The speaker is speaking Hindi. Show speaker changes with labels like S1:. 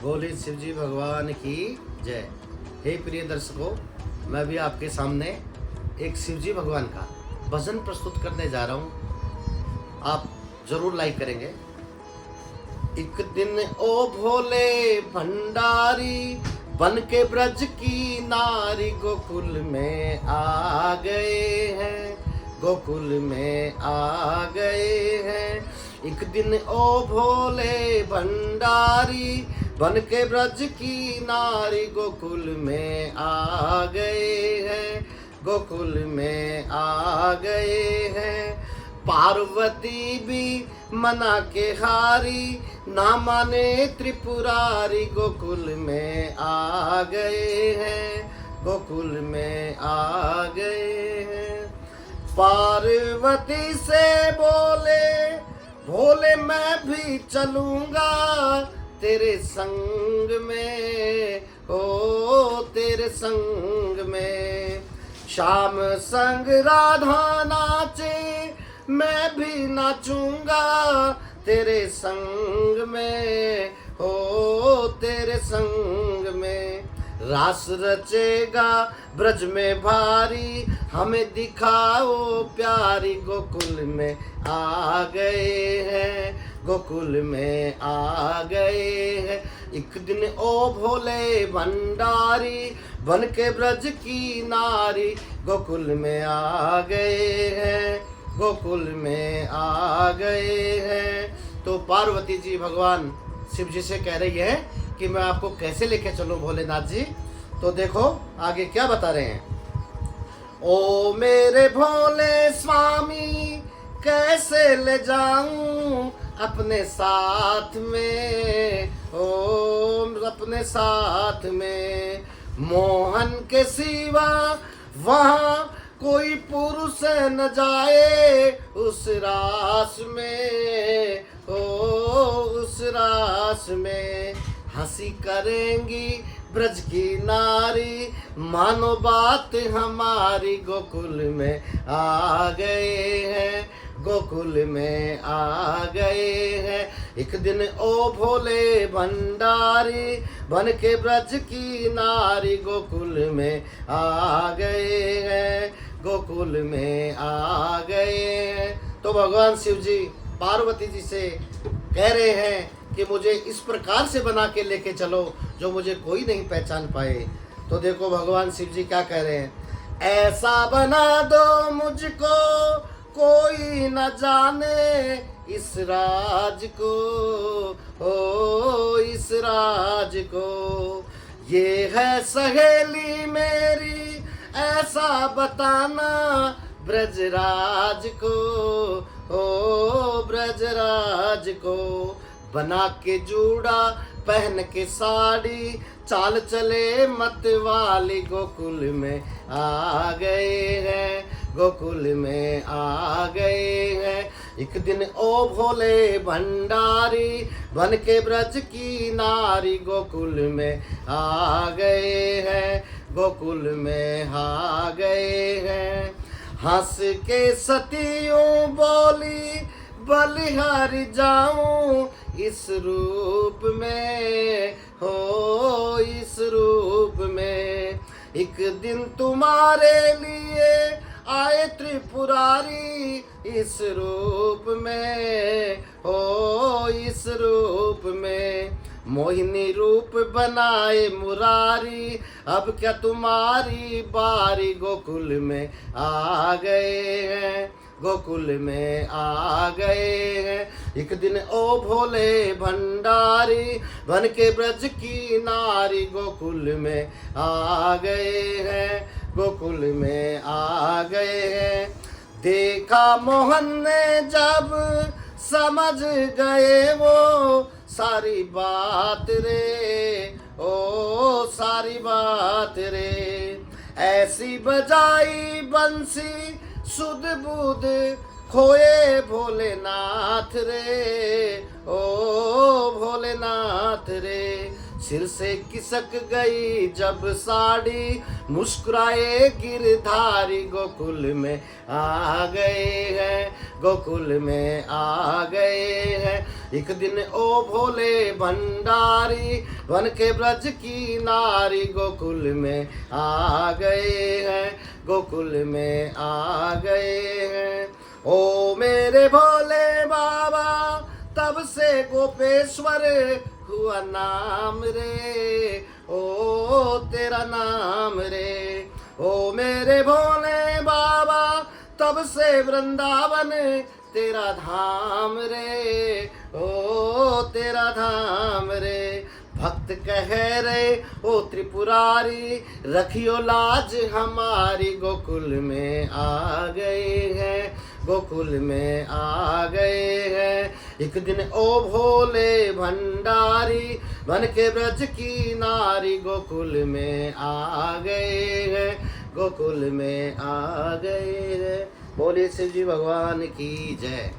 S1: बोले शिव जी भगवान की जय। हे प्रिय दर्शकों, मैं भी आपके सामने एक शिव जी भगवान का भजन प्रस्तुत करने जा रहा हूँ। आप जरूर लाइक करेंगे। एक दिन ओ भोले भंडारी, बन के ब्रज की नारी गोकुल में आ गए हैं, गोकुल में आ गए हैं। एक दिन ओ भोले भंडारी, बन के ब्रज की नारी गोकुल में आ गए हैं, गोकुल में आ गए हैं। पार्वती भी मना के हारी, ना माने त्रिपुरारी गोकुल में आ गए हैं, गोकुल में आ गए हैं। पार्वती से बोले भोले मैं भी चलूंगा तेरे संग में, ओ तेरे संग में। श्याम संग राधा नाचे मैं भी नाचूंगा तेरे संग में, ओ तेरे संग में। रास रचेगा ब्रज में भारी, हमें दिखाओ प्यारी गोकुल में आ गए हैं, गोकुल में आ गए हैं। एक दिन ओ भोले भंडारी, बन के ब्रज की नारी गोकुल में आ गए हैं, गोकुल में आ गए हैं। तो पार्वती जी भगवान शिव जी से कह रही है कि मैं आपको कैसे लेके चलूं भोलेनाथ जी। तो देखो आगे क्या बता रहे हैं। ओ मेरे भोले स्वामी, कैसे ले जाऊं अपने साथ में, ओ अपने साथ में। मोहन के सिवा वहाँ कोई पुरुष न जाए उस रास में, ओ उस रास में। हंसी करेंगी ब्रज की नारी, मानो बात हमारी गोकुल में आ गए हैं, गोकुल में आ गए हैं। एक दिन ओ भोले भंडारी, बन के ब्रज की नारी गोकुल में आ गए हैं, गोकुल में आ गए हैं। तो भगवान शिव जी पार्वती जी से कह रहे हैं कि मुझे इस प्रकार से बना के लेके चलो जो मुझे कोई नहीं पहचान पाए। तो देखो भगवान शिव जी क्या कह रहे हैं। ऐसा बना दो मुझको कोई न जाने इस राज को, ओ इस राज को। ये है सहेली मेरी ऐसा बताना ब्रजराज को, ओ ब्रजराज को। बना के जूड़ा पहन के साड़ी, चाल चले मत वाली गोकुल में आ गए हैं, गोकुल में आ गए हैं। एक दिन ओ भोले भंडारी, बन के ब्रज की नारी गोकुल में आ गए हैं, गोकुल में आ गए हैं। हंस के सतियों बोली बलिहारी जाऊं इस रूप में, हो इस रूप में। एक दिन तुम्हारे लिए आए त्रिपुरारी इस रूप में, हो इस रूप में। मोहिनी रूप बनाए मुरारी, अब क्या तुम्हारी बारी गोकुल में आ गए हैं, गोकुल में आ गए हैं। एक दिन ओ भोले भंडारी, बन के ब्रज की नारी गोकुल में आ गए हैं, गोकुल में आ गए हैं। देखा मोहन ने जब समझ गए वो सारी बात रे, ओ सारी बात रे। ऐसी बजाई बंसी सुध बुध खोए भोलेनाथ रे, ओ भोलेनाथ रे। सिर से खिसक गई जब साड़ी, मुस्कुराए गिरधारी गोकुल में आ गए हैं, गोकुल में आ गए हैं। एक दिन ओ भोले भंडारी बन के ब्रज की नारी गोकुल में आ गए हैं, गोकुल में आ गए हैं। ओ मेरे भोले बाबा तब से गोपेश्वर हुआ नाम रे, ओ तेरा नाम रे। ओ मेरे भोले बाबा तब से वृंदावन तेरा धाम रे, ओ तेरा धाम रे। भक्त कह रहे ओ त्रिपुरारी रखियो लाज हमारी, गोकुल में आ गए हैं, गोकुल में आ गए हैं। एक दिन ओ भोले भंडारी बन के ब्रज की नारी गोकुल में आ गए हैं, गोकुल में आ गए हैं। बोलिए शिव जी भगवान की जय।